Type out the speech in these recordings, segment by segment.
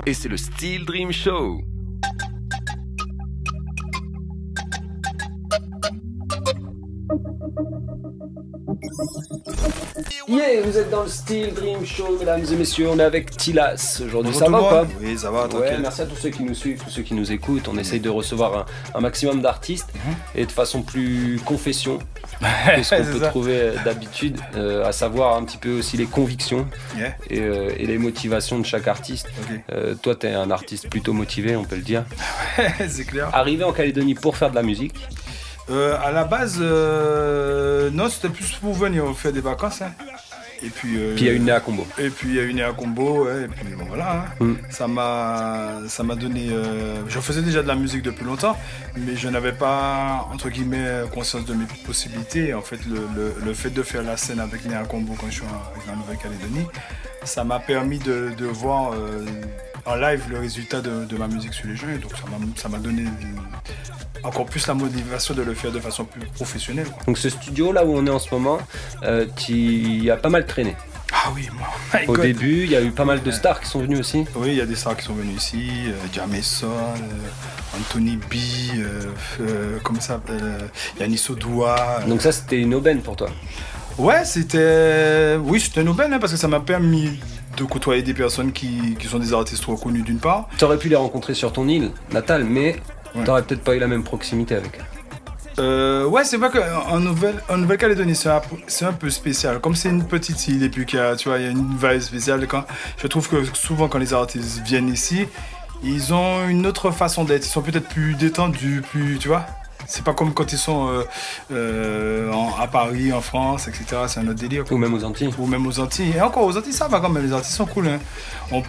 et c'est le Steel Dream Show. Yeah, vous êtes dans le Steel Dream Show, mesdames et messieurs, on est avec Tilas aujourd'hui. Ça va ou pas? Oui, ça va, tranquille. Ouais, merci à tous ceux qui nous suivent, tous ceux qui nous écoutent. On essaye de recevoir un maximum d'artistes et de façon plus confession que ce qu'on peut trouver d'habitude, à savoir un petit peu aussi les convictions et les motivations de chaque artiste. Toi, t'es un artiste plutôt motivé, on peut le dire. C'est clair. Arrivé en Calédonie pour faire de la musique. À la base, non, c'était plus pour venir faire des vacances. Hein. Et puis il y a une nez à Combo. Et puis il y a une nez à Combo, ouais, et puis bon, voilà. Hein. Ça m'a donné. Je faisais déjà de la musique depuis longtemps, mais je n'avais pas entre guillemets conscience de mes possibilités. En fait, le fait de faire la scène avec Nez à Combo quand je suis avec la Nouvelle-Calédonie, ça m'a permis de voir en live le résultat de ma musique sur les jeux. Et donc ça m'a donné encore plus la motivation de le faire de façon plus professionnelle. Quoi. Donc ce studio là où on est en ce moment, tu as pas mal traîné. Ah oui, moi. Au début, il y a eu pas mal de stars qui sont venues aussi. Oui, il y a des stars qui sont venues ici, Jameson, Anthony B, comme ça, Yannis Odoua. Donc ça, c'était une aubaine pour toi? Ouais, c'était une aubaine hein, parce que ça m'a permis de côtoyer des personnes qui sont des artistes reconnus d'une part. Tu aurais pu les rencontrer sur ton île natale, mais t'aurais peut-être pas eu la même proximité avec eux. Ouais, c'est vrai qu'en Nouvelle-Calédonie, c'est un peu spécial. Comme c'est une petite île et puis qu'il y a une vibe spéciale. Je trouve que souvent, quand les artistes viennent ici, ils ont une autre façon d'être. Ils sont peut-être plus détendus, tu vois. C'est pas comme quand ils sont à Paris, en France, etc. C'est un autre délire. Ou même aux Antilles. Ou même aux Antilles. Et encore, aux Antilles, ça va quand même. Les Antilles sont cool. Hein.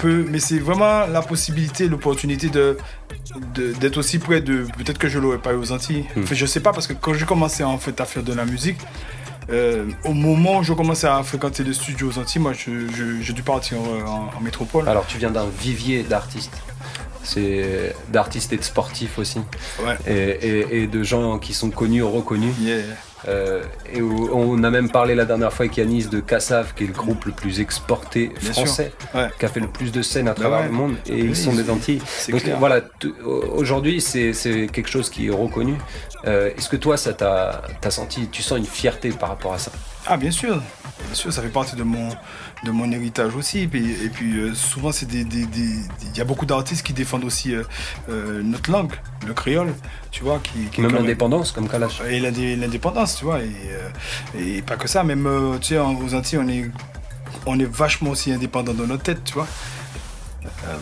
Mais c'est vraiment la possibilité, l'opportunité d'être aussi près de... Peut-être que je l'aurais pas eu aux Antilles. Enfin, je sais pas, parce que quand j'ai commencé en fait, à faire de la musique, au moment où je commençais à fréquenter les studios aux Antilles, moi, j'ai dû partir en métropole. Alors, tu viens d'un vivier d'artistes. C'est d'artistes et de sportifs aussi, et de gens qui sont connus ou reconnus. Et on a même parlé la dernière fois avec Yanis de Kassav, qui est le groupe le plus exporté français, qui a fait le plus de scènes à travers le monde, et ils sont des Antilles. Donc voilà, aujourd'hui c'est quelque chose qui est reconnu. Est-ce que toi ça t'as senti, tu sens une fierté par rapport à ça? Ah bien sûr, ça fait partie de mon héritage aussi. Et puis souvent il y a beaucoup d'artistes qui défendent aussi notre langue, le créole, tu vois, qui même l'indépendance comme Kalash. Et l'indépendance, tu vois, et pas que ça, même tu sais, aux Antilles on est vachement aussi indépendant dans notre tête, tu vois.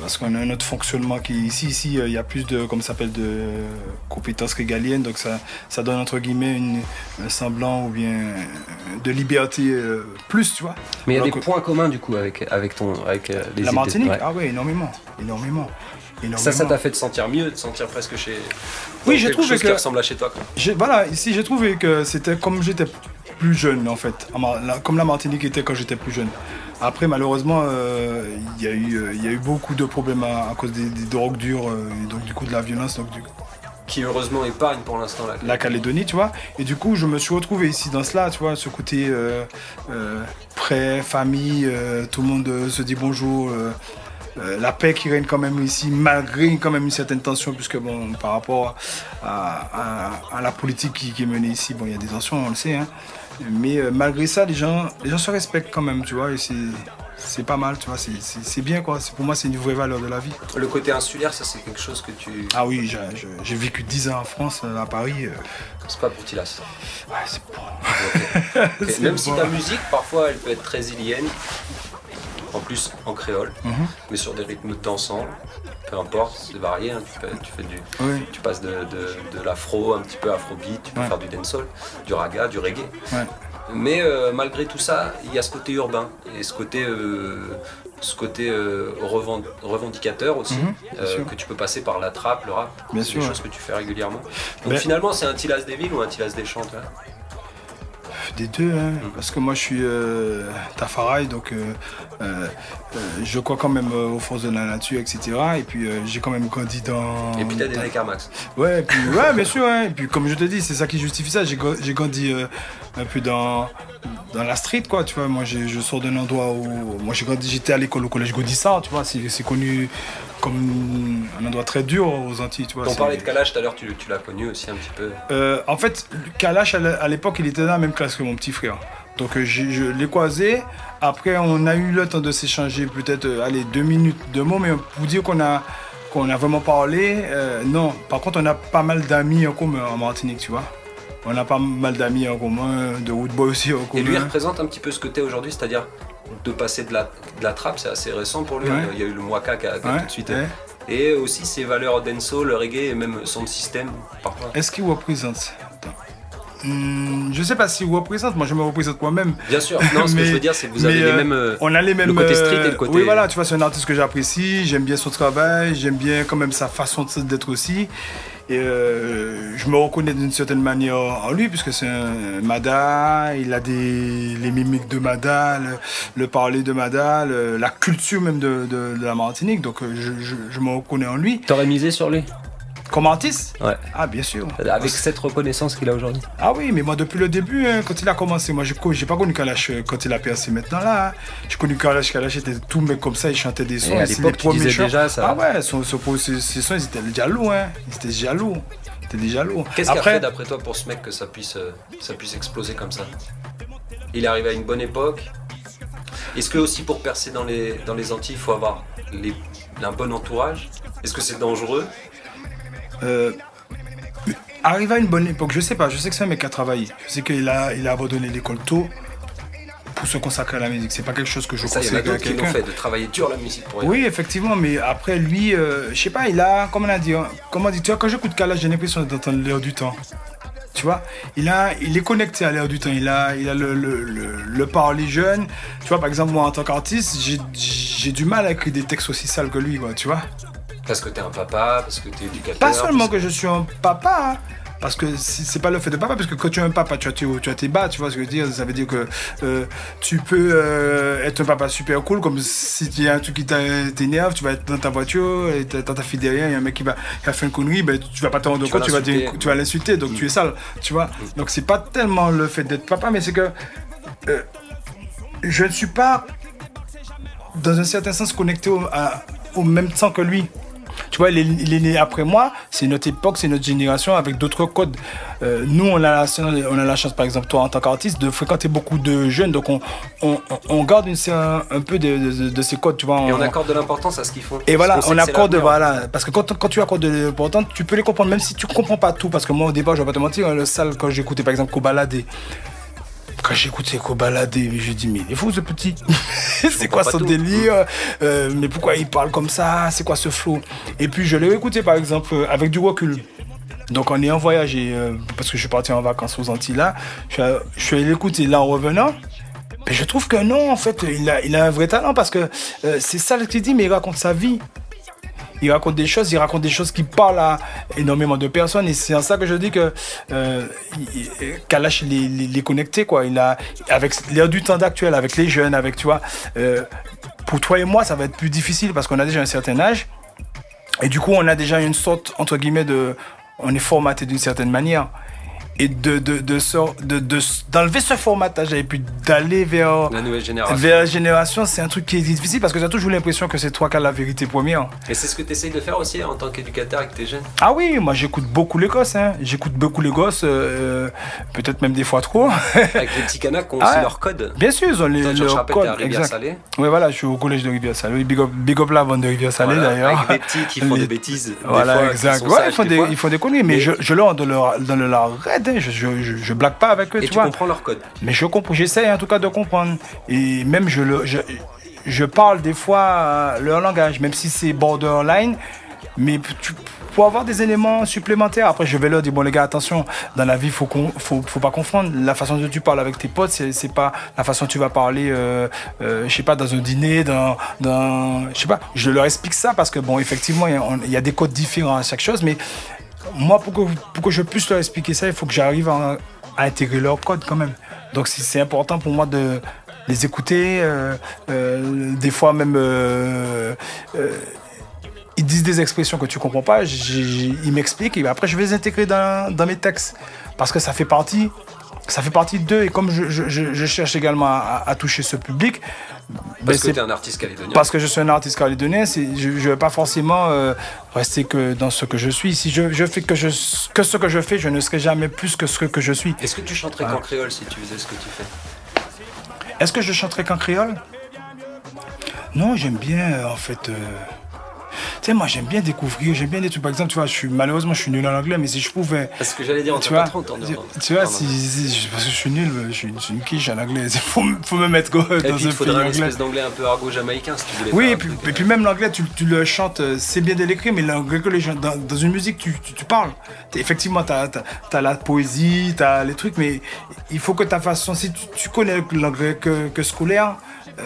Parce qu'on a un autre fonctionnement qui ici il y a plus de, comme ça s'appelle, de compétences régaliennes, donc ça donne entre guillemets un semblant ou bien de liberté plus, tu vois. Mais il y a des points communs du coup avec les la Martinique. Ouais. Ah ouais, énormément. Ça t'a fait te sentir mieux, de sentir presque chez. Oui, j'ai trouvé qui ressemble à chez toi. Voilà, ici j'ai trouvé que c'était comme j'étais plus jeune en fait, comme la Martinique était quand j'étais plus jeune. Après, malheureusement, il y a eu beaucoup de problèmes à cause des drogues dures, et donc du coup de la violence. Qui heureusement épargne pour l'instant la Calédonie, tu vois. Et du coup, je me suis retrouvé ici dans cela, tu vois, ce côté près, famille, tout le monde se dit bonjour. La paix qui règne quand même ici, malgré quand même une certaine tension, puisque bon, par rapport à la politique qui est menée ici, bon, il y a des tensions, on le sait, hein. Mais malgré ça, les gens se respectent quand même, tu vois, et c'est pas mal, tu vois, c'est bien, quoi. Pour moi, c'est une vraie valeur de la vie. Le côté insulaire, ça, c'est quelque chose que tu... Ah oui, j'ai vécu 10 ans en France, à Paris. C'est pas pour Tilas. Ouais, c'est bon. Okay. Même si ta musique, parfois, elle peut être très ilienne, en plus en créole, mais sur des rythmes dansants, peu importe, c'est varié, hein. Tu passes de l'afro, un petit peu afrobeat, tu peux faire du dancehall, du raga, du reggae. Mais malgré tout ça, il y a ce côté urbain et ce côté revendicateur aussi, que tu peux passer par la trappe, le rap, des choses que tu fais régulièrement. Donc finalement, c'est un Tilas des villes ou un Tilas des champs, toi? Des deux, hein, parce que moi je suis Tafaraï, donc je crois quand même aux forces de la nature, etc. Et puis j'ai quand même grandi dans... Et puis t'as des Air Max. Ouais, bien sûr, hein. Et puis comme je te dis, c'est ça qui justifie ça, j'ai grandi un peu dans la street, quoi, tu vois. Moi je sors d'un endroit où... Moi j'étais à l'école au collège Gaudissart, tu vois, c'est connu comme un endroit très dur aux Antilles, tu vois. On parlait de Kalash tout à l'heure, tu l'as connu aussi un petit peu. En fait, Kalash, à l'époque, il était dans la même classe que mon petit frère. Donc je l'ai croisé. Après, on a eu le temps de s'échanger peut-être 2 minutes, 2 mots, mais pour dire qu'on a vraiment parlé, non. Par contre, on a pas mal d'amis en commun en Martinique, tu vois. On a pas mal d'amis en commun, de Woodboy aussi en commun. Et lui, il représente un petit peu ce que tu es aujourd'hui, c'est-à-dire de passer de la trappe, c'est assez récent pour lui. Ouais. Il y a eu le Mwaka qui a tout de suite. Ouais. Et aussi ses valeurs dancehall, le reggae et même son système. Parfois. Est-ce qu'il représente? Je sais pas s'il représente, moi je me représente moi-même. Bien sûr, non, ce que je veux dire c'est que vous avez les mêmes. On a les mêmes. Le côté street et le côté. Oui, voilà, tu vois, c'est un artiste que j'apprécie, j'aime bien son travail, j'aime bien quand même sa façon d'être aussi. Et je me reconnais d'une certaine manière en lui, puisque c'est un Mada, il a les mimiques de Mada, le parler de Mada, la culture même de la Martinique, donc je me reconnais en lui. T'aurais misé sur lui? Comme artiste? Ouais. Ah, bien sûr. Avec cette reconnaissance qu'il a aujourd'hui? Ah oui, mais moi depuis le début, hein, quand il a commencé, moi j'ai pas connu Kalash quand il a percé maintenant là. J'ai connu Kalash était tout mec comme ça, il chantait des sons. Et à l'époque, tu disais déjà ça. Ah ouais, ses sons, ils étaient jaloux, hein. Ils étaient jaloux. Qu'est-ce qui a fait d'après toi pour ce mec que ça puisse exploser comme ça? Il est arrivé à une bonne époque. Est-ce que aussi pour percer dans les Antilles, il faut avoir un bon entourage? Est-ce que c'est dangereux? Arrive à une bonne époque, je sais pas, je sais que c'est un mec qui a travaillé. Je sais qu'il a abandonné l'école tôt pour se consacrer à la musique. C'est pas quelque chose que je conseille à quelqu'un. Qui l'ont fait, de travailler dur la musique pour rien. Oui, effectivement, mais après lui, je sais pas, il a, comment on dit, tu vois, quand j'écoute Kalash, j'ai l'impression d'entendre l'air du temps. Tu vois, il est connecté à l'air du temps, il a le parler jeune. Tu vois, par exemple, moi en tant qu'artiste, j'ai du mal à écrire des textes aussi sales que lui, quoi, tu vois. Parce que t'es un papa, parce que t'es éducateur. Pas seulement que je suis un papa, hein, parce que c'est pas le fait de papa, parce que quand tu es un papa, tu as tes bas, tu vois ce que je veux dire. Ça veut dire que tu peux être un papa super cool, comme si il y a un truc qui t'énerve, tu vas être dans ta voiture, et dans ta fille derrière, il y a un mec qui a fait une connerie, ben, tu vas pas te rendre compte, tu vas l'insulter, donc tu es sale, tu vois. Donc c'est pas tellement le fait d'être papa, mais c'est que je ne suis pas, dans un certain sens, connecté au même temps que lui. Tu vois, il est né après moi, c'est notre époque, c'est notre génération avec d'autres codes. Nous, on a la chance, par exemple, toi en tant qu'artiste, de fréquenter beaucoup de jeunes, donc on garde un peu de ces codes, tu vois. Et on accorde de l'importance à ce qu'ils font. Et voilà, on accorde, voilà, parce que quand tu accordes de l'importance, tu peux les comprendre, même si tu comprends pas tout, parce que moi au départ, je vais pas te mentir, le sale, quand j'écoutais par exemple Kobalade. Quand j'écoutais Kobalade, je dis mais il est fou ce petit. C'est quoi son délire? Mais pourquoi il parle comme ça? C'est quoi ce flow? Et puis je l'ai écouté par exemple avec du recul. Donc en ayant voyagé, parce que je suis parti en vacances aux Antilles là, je suis allé l'écouter là en revenant. Mais je trouve que non, en fait, il a un vrai talent parce que c'est ça ce qu'il dit, mais il raconte sa vie. Il raconte des choses qui parlent à énormément de personnes et c'est en ça que je dis que Kalash il est connecté quoi. Il a avec l'air du temps actuel, avec les jeunes, avec tu vois. Pour toi et moi, ça va être plus difficile parce qu'on a déjà un certain âge et du coup on a déjà une sorte entre guillemets on est formaté d'une certaine manière. Et d'enlever ce formatage et puis d'aller vers la nouvelle génération. Vers la génération, c'est un truc qui est difficile parce que j'ai toujours l'impression que c'est toi qui as la vérité première. Et c'est ce que tu essayes de faire aussi en tant qu'éducateur avec tes jeunes? Ah oui, moi j'écoute beaucoup les gosses. Hein. J'écoute beaucoup les gosses, peut-être même des fois trop. Avec les petits canaques qui ont aussi leur code. Bien sûr, ils ont leur code. À Rivière-Salée. Oui, voilà, je suis au collège de Rivière-Salée. Big up la vente de Rivière-Salée d'ailleurs. Avec des petits qui font des bêtises. Voilà, fois, exact. Ouais, ils font des conneries, mais je leur donne leur raid. Je blague pas avec eux, et tu vois. Et tu comprends leur code. Mais j'essaie en tout cas de comprendre. Et même je parle des fois leur langage, même si c'est borderline. Mais pour avoir des éléments supplémentaires, après je vais leur dire, bon les gars, attention, dans la vie, faut pas confondre. La façon dont tu parles avec tes potes, c'est pas la façon dont tu vas parler, je sais pas, dans un dîner, je sais pas. Je leur explique ça parce que, bon, effectivement, il y a des codes différents à chaque chose, mais moi, pour que je puisse leur expliquer ça, il faut que j'arrive à intégrer leur code quand même. Donc c'est important pour moi de les écouter. Des fois même, ils disent des expressions que tu comprends pas, ils m'expliquent et après je vais les intégrer dans mes textes. Parce que ça fait partie d'eux et comme je cherche également à toucher ce public, Parce que tu es un artiste calédonien. Parce que je suis un artiste calédonien, je ne vais pas forcément rester que dans ce que je suis. Si je fais que ce que je fais, je ne serai jamais plus que ce que je suis. Est-ce que tu chanterais qu'en créole si tu faisais ce que tu fais? Est-ce que je chanterais qu'en créole? Non, j'aime bien, en fait... Tu sais, moi, j'aime bien découvrir, j'aime bien des trucs. Par exemple, tu vois, malheureusement, je suis nul en anglais, mais si je pouvais... Parce que j'allais dire, on tu t'a vois, pas trop entendu. Tu vois, parce que je suis nul, je suis une quiche en anglais. Faut me mettre dans un pays anglais. Et puis, il faudrait une espèce d'anglais un peu argo-jamaïcain, si tu voulais. Oui, et puis même l'anglais, tu le chantes, c'est bien de l'écrire, mais l'anglais que les gens... Dans une musique, tu parles. Effectivement, t'as la poésie, t'as les trucs, mais il faut que ta façon... Si tu connais l'anglais que scolaire...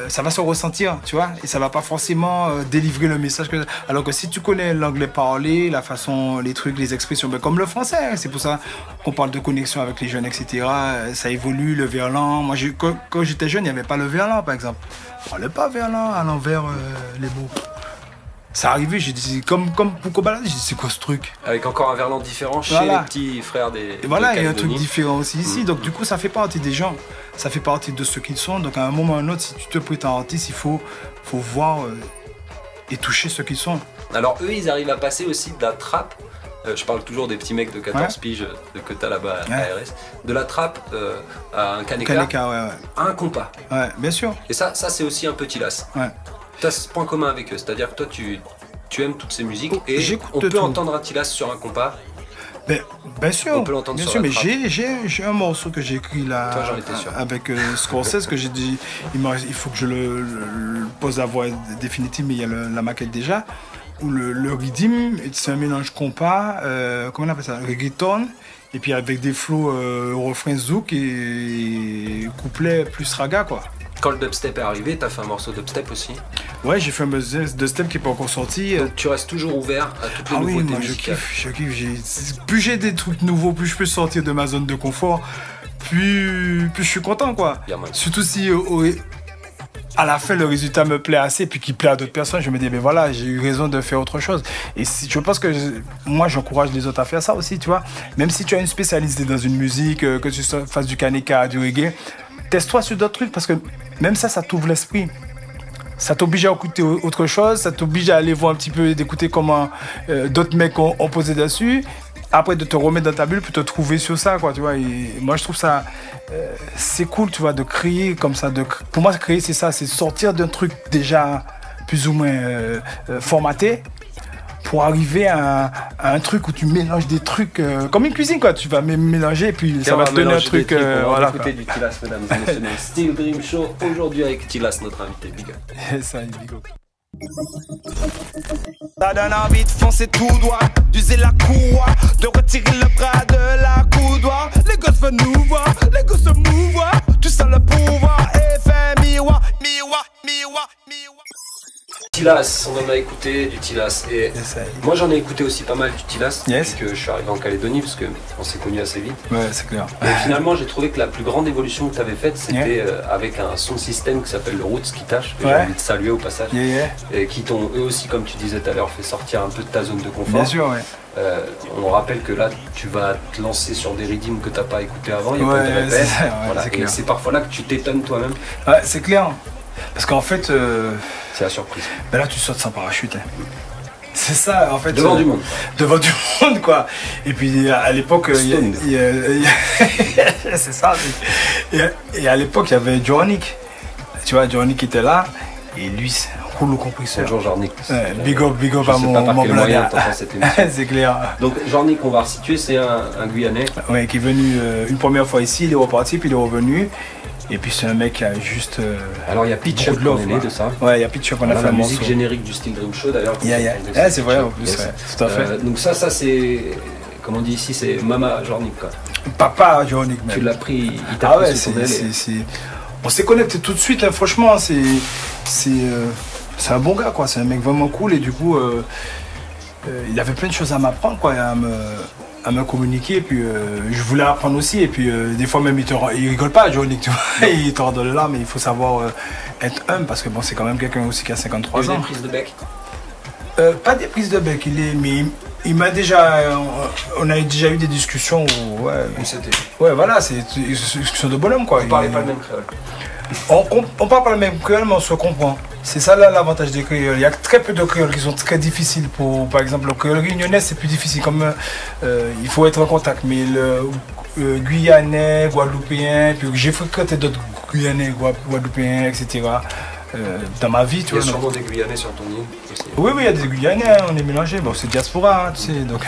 ça va se ressentir, tu vois, et ça va pas forcément délivrer le message alors que si tu connais l'anglais parlé, la façon, les trucs, les expressions, ben comme le français, hein, c'est pour ça qu'on parle de connexion avec les jeunes, etc. Ça évolue, le verlan. Moi, quand j'étais jeune, il n'y avait pas le verlan, par exemple. On parlait pas verlan à l'envers les mots. Ça arrivait, j'ai dit, comme pour Kobalade, j'ai dit, c'est quoi ce truc? Avec encore un verlan différent chez les petits frères des. Et voilà, il y a un truc différent aussi ici. Donc, du coup, ça fait partie des gens. Ça fait partie de ce qu'ils sont. Donc, à un moment ou à un autre, si tu te prétends artiste, il faut voir et toucher ce qu'ils sont. Alors, eux, ils arrivent à passer aussi de la trappe. Je parle toujours des petits mecs de 14 piges que t'as là-bas à RS. De la trappe à un kaneka, à un compas. Ouais, bien sûr. Et ça c'est aussi un petit las. Ouais. Tu as ce point commun avec eux, c'est-à-dire que toi tu aimes toutes ces musiques et on peut entendre un Tilas sur un compas. Bien sûr, on peut l'entendre bien sur sûr, la mais trappe. j'ai un morceau que j'ai écrit là avec Scorsese que j'ai dit il faut que je le pose la voix définitive, mais il y a la maquette déjà. Où le rhythm, c'est un mélange compas, comment on appelle ça, reggaeton, et puis avec des flows refrain zouk et couplet plus raga quoi. Quand le dubstep est arrivé, t'as fait un morceau dubstep aussi? Ouais, j'ai fait un dubstep qui n'est pas encore sorti. Donc tu restes toujours ouvert à toutes les nouveautés musicales. Je kiffe. Plus j'ai des trucs nouveaux, plus je peux sortir de ma zone de confort, plus je suis content quoi. Surtout si à la fin le résultat me plaît assez, puis qu'il plaît à d'autres personnes, je me dis ben voilà, j'ai eu raison de faire autre chose. Et je pense que moi j'encourage les autres à faire ça aussi, tu vois. Même si tu as une spécialité dans une musique, que tu fasses du kaneka, du reggae, teste-toi sur d'autres trucs parce que même ça t'ouvre l'esprit. Ça t'oblige à écouter autre chose, ça t'oblige à aller voir un petit peu, d'écouter comment d'autres mecs ont posé dessus. Après, de te remettre dans ta bulle pour te trouver sur ça, quoi, tu vois. Et moi, je trouve ça, c'est cool, tu vois, de créer comme ça. Pour moi, créer, c'est ça, c'est sortir d'un truc déjà plus ou moins formaté pour arriver à un truc où tu mélanges des trucs comme une cuisine, quoi. Tu vas mélanger et puis ça va te donner un truc. On va écouter du Tilas, mesdames et messieurs. Steel Dream Show, aujourd'hui avec Tilas, notre invité. Big up. Ça, big up. Ça donne envie de foncer tout droit, d'user la cour, de retirer le bras de la coudoir. Les gosses veulent nous voir, les gosses se mouvoir. Tu sens le pouvoir, effet miroir, miroir, miroir, miroir. Tilas, on en a écouté du Tilas et moi j'en ai écouté aussi pas mal du Tilas depuis que je suis arrivé en Calédonie parce qu'on s'est connus assez vite. Ouais, c'est clair. Et finalement j'ai trouvé que la plus grande évolution que tu avais faite c'était avec un son système qui s'appelle le Roots qui tâche, que j'ai envie de saluer au passage, et qui t'ont eux aussi, comme tu disais tout à l'heure, fait sortir un peu de ta zone de confort. Bien sûr, ouais. On rappelle que là tu vas te lancer sur des rythms que tu n'as pas écouté avant, il y a pas de répète, voilà. Et c'est parfois là que tu t'étonnes toi-même. Ouais, c'est clair. Parce qu'en fait, c'est la surprise. Ben là, tu sautes sans parachute. Hein. C'est ça, en fait. Devant du monde. Devant du monde, quoi. Et puis, à l'époque, c'est ça. Et à l'époque, il y avait Jornik. Tu vois, Jornik était là. Et lui, c'est un rouleau compresseur. Bonjour, Jornik. Big up à mon moyen t'entends cette émission. C'est clair. Donc, Jornik, on va resituer, c'est un Guyanais. Ouais, qui est venu une première fois ici, il est reparti, puis il est revenu. Et puis c'est un mec qui a juste. Alors il y a Pitch Up qu'on est né de ça. Ouais, il y a Pitch Up qu'on a fait la musique générique du Steel Dream Show d'ailleurs. C'est vrai en plus, tout à fait. Donc ça c'est, comme on dit ici, c'est Mama Jornik quoi. Papa Jornik même. Tu l'as pris, il t'a pris sous ton aile. On s'est connecté tout de suite là, franchement, c'est un bon gars quoi, c'est un mec vraiment cool et du coup il avait plein de choses à m'apprendre quoi, à me communiquer, et puis je voulais apprendre aussi, et puis des fois même il rigole pas, Jornik, tu vois, il te rend de là, mais il faut savoir être humble, parce que bon, c'est quand même quelqu'un aussi qui a 53 ans. Il y a des prises de bec pas des prises de bec, mais il m'a déjà, on a déjà eu des discussions où, c'était. Ouais, voilà, c'est une discussion de bonhomme quoi. Vous parlez pas le même créole? On parle pas le même créole, mais on se comprend. C'est ça là l'avantage des créoles. Il y a très peu de créoles qui sont très difficiles pour, par exemple, le créole réunionnais, c'est plus difficile. Comme il faut être en contact, mais le guyanais, guadeloupéen, puis j'ai fréquenté d'autres guyanais, guadeloupéens, etc. Dans ma vie, tu vois. Il y a sûrement des Guyanais sur ton île aussi. Oui, il y a des Guyanais, on est mélangés. Bon, c'est diaspora, hein, tu sais, donc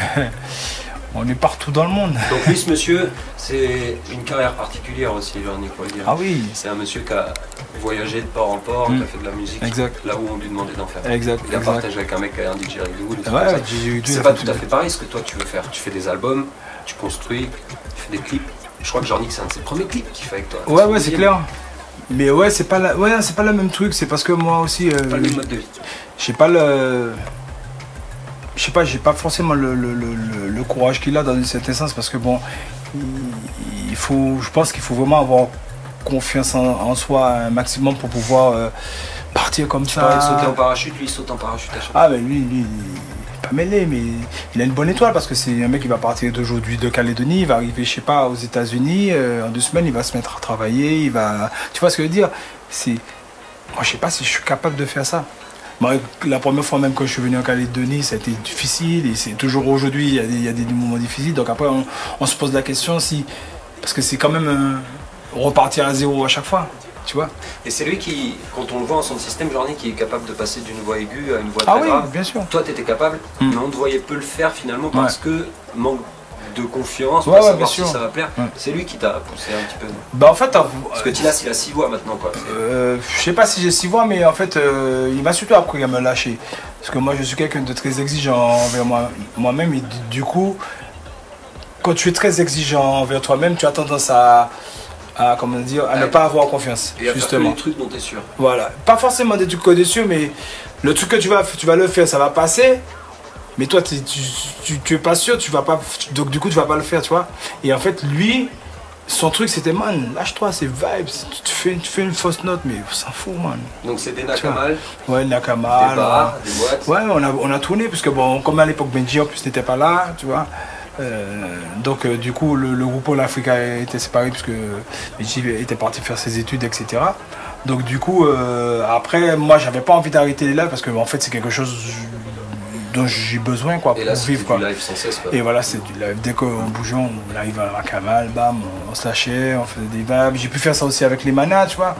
on est partout dans le monde. Donc lui, ce monsieur, c'est une carrière particulière aussi, Jean-Nic, faut le dire. Ah oui. C'est un monsieur qui a voyagé de port en port, qui a fait de la musique, exact. Là où on lui demandait d'en faire. Exact. Il a partagé avec un mec qui a un didgeridoo. Ouais, c'est pas tout à fait pareil ce que toi tu veux faire. Tu fais des albums, tu construis, tu fais des clips. Je crois que Jean-Nic, c'est un de ses premiers clips qu'il fait avec toi. Ouais, c'est clair. Mais ouais, c'est pas le même truc, c'est parce que moi aussi. Pas le même mode de vie. J'ai pas forcément le courage qu'il a dans une certaine sens, parce que bon, je pense qu'il faut vraiment avoir confiance en soi un maximum pour pouvoir partir comme ça. Tu parlais de sauter en parachute, lui il saute en parachute à chaque fois. Ah ben lui, il est pas mêlé, mais il a une bonne étoile, parce que c'est un mec qui va partir d'aujourd'hui de Calédonie, il va arriver, je sais pas, aux États-Unis, en 2 semaines, il va se mettre à travailler, tu vois ce que je veux dire? Moi je sais pas si je suis capable de faire ça. Moi, la première fois même que je suis venu en Calédonie, ça a été difficile, et c'est toujours aujourd'hui, il y a des moments difficiles, donc après on se pose la question si, parce que c'est quand même repartir à zéro à chaque fois. Tu vois. Et c'est lui qui, quand on le voit en son système, Jean-Nic, qui est capable de passer d'une voix aiguë à une voix très grave. Oui, bien sûr. Toi, tu étais capable, mais on te voyait peu le faire finalement parce que manque de confiance, pour savoir si ça va plaire. C'est lui qui t'a poussé un petit peu. Bah en fait, parce que Tilas, il a 6 voix maintenant, quoi. Je sais pas si j'ai 6 voix, mais en fait, il m'a surtout appris à me lâcher. Parce que moi, je suis quelqu'un de très exigeant envers moi-même, et du coup, quand tu es très exigeant envers toi-même, tu as tendance à ne pas avoir confiance, et à justement. Faire des trucs dont tu es sûr. Voilà, pas forcément des trucs que tu es sûr, mais le truc que tu vas le faire, ça va passer, mais toi tu es pas sûr, tu vas pas, donc du coup tu vas pas le faire, tu vois. Et en fait lui, son truc c'était, man, lâche-toi, c'est vibes, tu fais une fausse note, mais on s'en fout, man. Donc c'est des Nakamal. Ouais, Nakamal. Des bars, des boîtes. Ouais, on a tourné, parce que bon, comme à l'époque Benji en plus n'était pas là, tu vois. Donc du coup le groupe All Africa était séparé, puisque Benji était parti faire ses études, etc. Donc du coup après moi j'avais pas envie d'arrêter les lives, parce que en fait c'est quelque chose dont j'ai besoin, quoi, et là, pour vivre, quoi. Du live sans cesse, quoi. Et voilà, c'est du live. Dès qu'on bougeait, on arrive à Kamal, bam, on se lâchait, on faisait des vibes. J'ai pu faire ça aussi avec les manas, tu vois.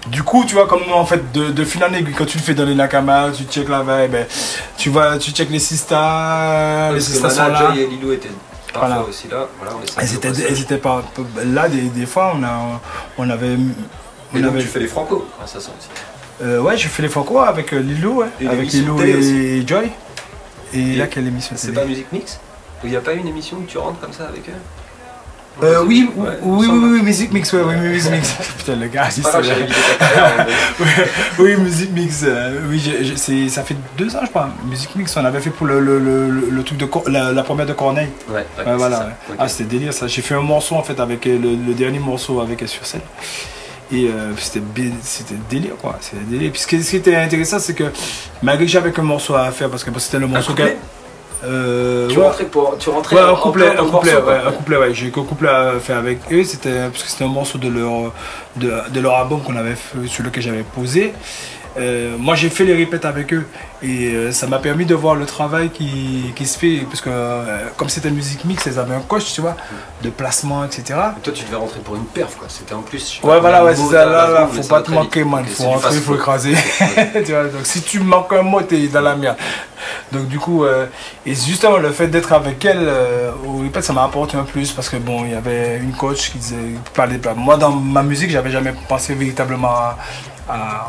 Du coup, tu vois, comme en fait, de fil en aiguille, quand tu le fais dans les Nakama, tu check la vibe, tu check les sistas, les sistas sont là. Joy et Lilou étaient parfois aussi là. Voilà, elles étaient pas là, des fois, on avait... Et donc tu fais les Franco, ça aussi. Ouais, je fais les Franco avec Lilou, avec Lilou et Joy. Et là, quelle émission c'est pas Music Mix? Où il n'y a pas une émission où tu rentres comme ça avec eux? Oui, Music Mix, Music Mix. Putain, le gars, c'est pas grave, oui, Music Mix, oui, ça fait 2 ans, je crois. Music Mix, on avait fait pour le truc de la première de Corneille. Ouais, voilà. Okay. Ah, c'était délire ça. J'ai fait un morceau en fait avec le dernier morceau avec elle sur scène. Et c'était délire, quoi. C'était délire. Puis ce qui était intéressant, c'est que malgré que j'avais qu'un morceau à faire, parce que c'était le morceau tu rentrais un couplet, ouais. J'ai qu'un couplet à faire avec eux, parce que c'était un morceau de leur album qu'on avait fait, sur lequel j'avais posé. Moi j'ai fait les répètes avec eux, et ça m'a permis de voir le travail qui se fait, parce que comme c'était Music Mix, ils avaient un coach, tu vois, de placement, etc. Et toi tu devais rentrer pour une perf, quoi. C'était en plus. Ouais, voilà, ouais, c'est ça, là, faut pas te manquer, man. Faut rentrer, faut écraser. Tu vois, donc si tu manques un mot, t'es dans la merde. Donc du coup, et justement le fait d'être avec elle, au répète, ça m'a apporté un plus, parce que bon, il y avait une coach qui parlait de... Moi dans ma musique, j'avais jamais pensé véritablement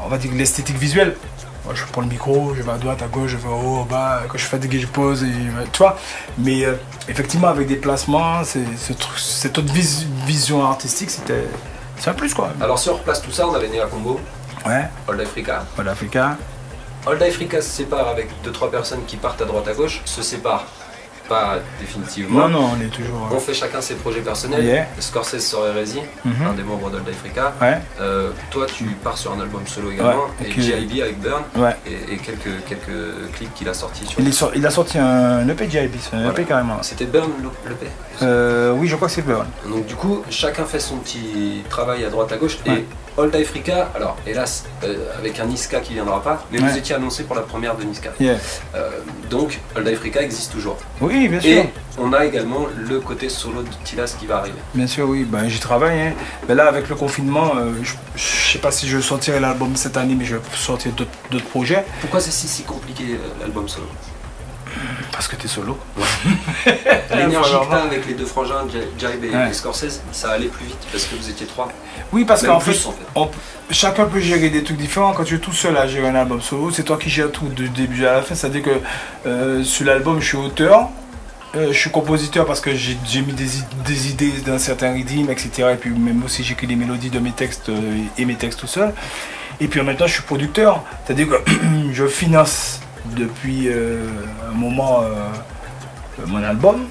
on va dire, l'esthétique visuelle. Moi, je prends le micro, je vais à droite, à gauche, je vais en haut, en bas, quand je fais des je pose, tu vois. Mais effectivement, avec des placements, cette autre vision artistique, c'est un plus, quoi. Alors si on replace tout ça, on avait Néa Combo, ouais. Old Africa. Old Africa. Old Africa se sépare avec 2-3 personnes qui partent à droite à gauche, se séparent pas définitivement. Non, on est toujours... On fait chacun ses projets personnels. Yeah. Scorsese sur Hérésie, un des membres d'Old Africa. Ouais. Toi, tu pars sur un album solo également, et J.I.B. avec Burn, et quelques clips qu'il a sortis. Il a sorti un EP J.I.B., c'est un EP carrément. C'était Burn l'EP? Oui, je crois que c'est Burn. Donc du coup, chacun fait son petit travail à droite à gauche, et Old Africa, alors hélas, avec un Niska qui viendra pas, mais vous étiez annoncé pour la première de Niska. Donc Old Africa existe toujours. Oui, bien sûr. Et on a également le côté solo de Tilas qui va arriver. Bien sûr, oui, ben, j'y travaille. Hein. Mais là, avec le confinement, je sais pas si je sortirai l'album cette année, mais je vais sortir d'autres projets. Pourquoi c'est si compliqué l'album solo? Parce que t'es solo. L'énergie que t'as avec les deux frangins, Jibe et Scorsese, ça allait plus vite parce que vous étiez 3. Oui, parce qu'en fait, chacun peut gérer des trucs différents. Quand tu es tout seul à gérer un album solo, c'est toi qui gères tout du début à la fin. C'est-à-dire que sur l'album, je suis auteur, je suis compositeur parce que j'ai mis des idées d'un certain rythme, etc. Et puis même aussi, j'écris les mélodies de mes textes et mes textes tout seul. Et puis en même temps, je suis producteur. C'est-à-dire que je finance depuis un moment mon album,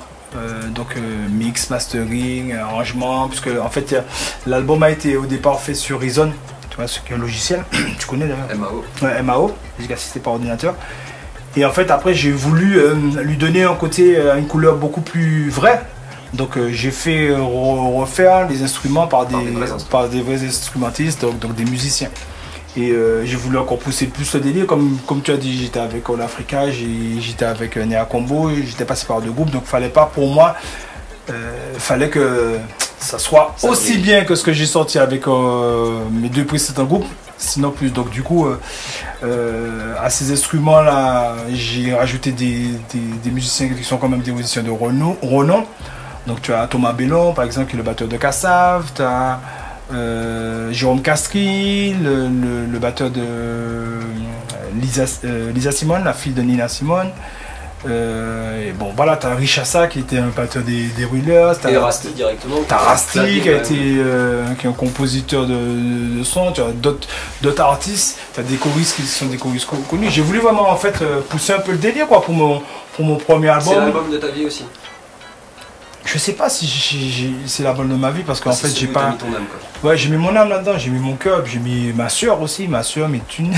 donc mix, mastering, arrangement, puisque en fait l'album a été au départ fait sur Reason, tu vois, ce qui est un logiciel, tu connais d'ailleurs. MAO. Ouais, MAO, musique assistée par ordinateur. Et en fait après j'ai voulu lui donner un côté, une couleur beaucoup plus vraie. Donc j'ai fait refaire les instruments par des vrais instrumentistes, donc des musiciens. Et j'ai voulu encore pousser plus le délire, comme tu as dit, j'étais avec All Africa, j'étais avec Néa Combo, j'étais passé par 2 groupes, donc fallait pas pour moi, fallait que ça soit aussi bien que ce que j'ai sorti avec mes 2 précédents groupes, sinon plus. Donc du coup, à ces instruments là, j'ai rajouté des musiciens qui sont quand même des musiciens de renom. Donc tu as Thomas Bellon par exemple qui est le batteur de Kassav, tu as Jérôme Castry, le batteur de Lisa Simone, la fille de Nina Simone. Et bon voilà, t'as Richassa qui était un batteur des Wheelers. Et Rasti directement. T'as Rasti qui a été qui est un compositeur de son. Tu as d'autres artistes. T'as des choristes qui sont des choristes connus. J'ai voulu vraiment en fait pousser un peu le délire quoi pour mon premier album. C'est l'album de ta vie aussi. Je sais pas si c'est l'album de ma vie parce qu'en fait j'ai pas. Mis ton âme, quoi. Ouais, j'ai mis mon âme là-dedans, j'ai mis mon cœur, j'ai mis ma soeur aussi, mes thunes,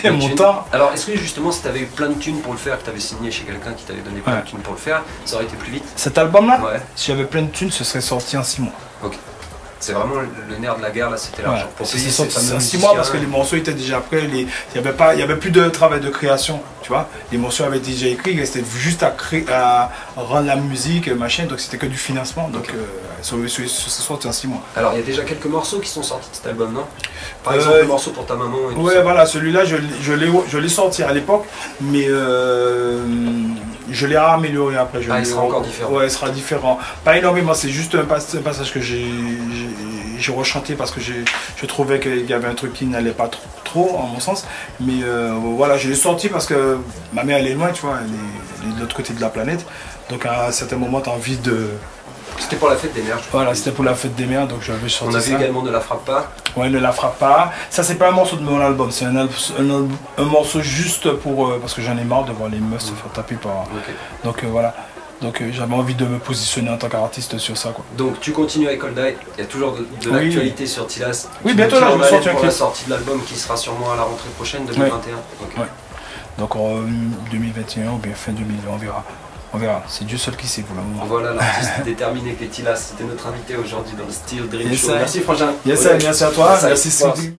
mon temps. Alors est-ce que justement si t'avais plein de thunes pour le faire, que t'avais signé chez quelqu'un qui t'avait donné plein de thunes pour le faire, ça aurait été plus vite? Cet album-là, si j'avais plein de thunes, ce serait sorti en 6 mois. Ok. C'est vraiment le nerf de la guerre là, c'était l'argent. Pour payer c'est sorti en 6 mois parce que les morceaux étaient déjà prêts, il y avait plus de travail de création, tu vois. Les morceaux avaient déjà écrit, il restait juste à rendre la musique, machin, donc c'était que du financement. Donc ce serait sorti en 6 mois. Alors il y a déjà quelques morceaux qui sont sortis de cet album, non? Par exemple le morceau pour ta maman et tout ça. Voilà, celui-là je l'ai sorti à l'époque, mais je l'ai amélioré après. Il sera encore différent. Ouais, il sera différent. Pas énormément, c'est juste un passage que j'ai rechanté parce que je trouvais qu'il y avait un truc qui n'allait pas trop, en mon sens. Mais voilà, je l'ai sorti parce que ma mère elle est loin, tu vois, elle est de l'autre côté de la planète. Donc à un certain moment, tu as envie de... C'était pour la fête des mères. Voilà, c'était pour la fête des mères, donc j'avais sorti ça. On a vu également Ne la frappe pas. Ouais, Ne la frappe pas. Ça, c'est pas un morceau de mon album, c'est un morceau juste pour... parce que j'en ai marre de voir les meufs se faire taper par... Donc voilà. Donc j'avais envie de me positionner en tant qu'artiste sur ça, quoi. Donc tu continues avec Old Eye, il y a toujours de l'actualité sur Tilas. Oui, bientôt là, je me sortir pour la sortie de l'album qui sera sûrement à la rentrée prochaine, 2021. Ouais. Donc en 2021 ou bien fin 2020, on verra. On verra, c'est Dieu seul qui sait pour le moment. Voilà l'artiste déterminé que Tilas, c'était notre invité aujourd'hui dans le Steel Dream Show. Merci Frangin. Merci à toi, merci Steel.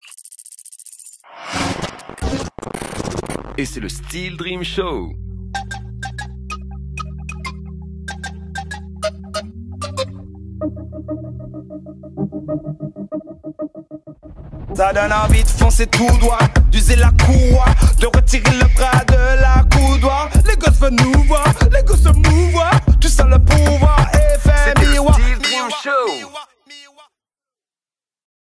Et c'est le Steel Dream Show. Ça donne envie de foncer tout droit, d'user la courroie, de retirer le bras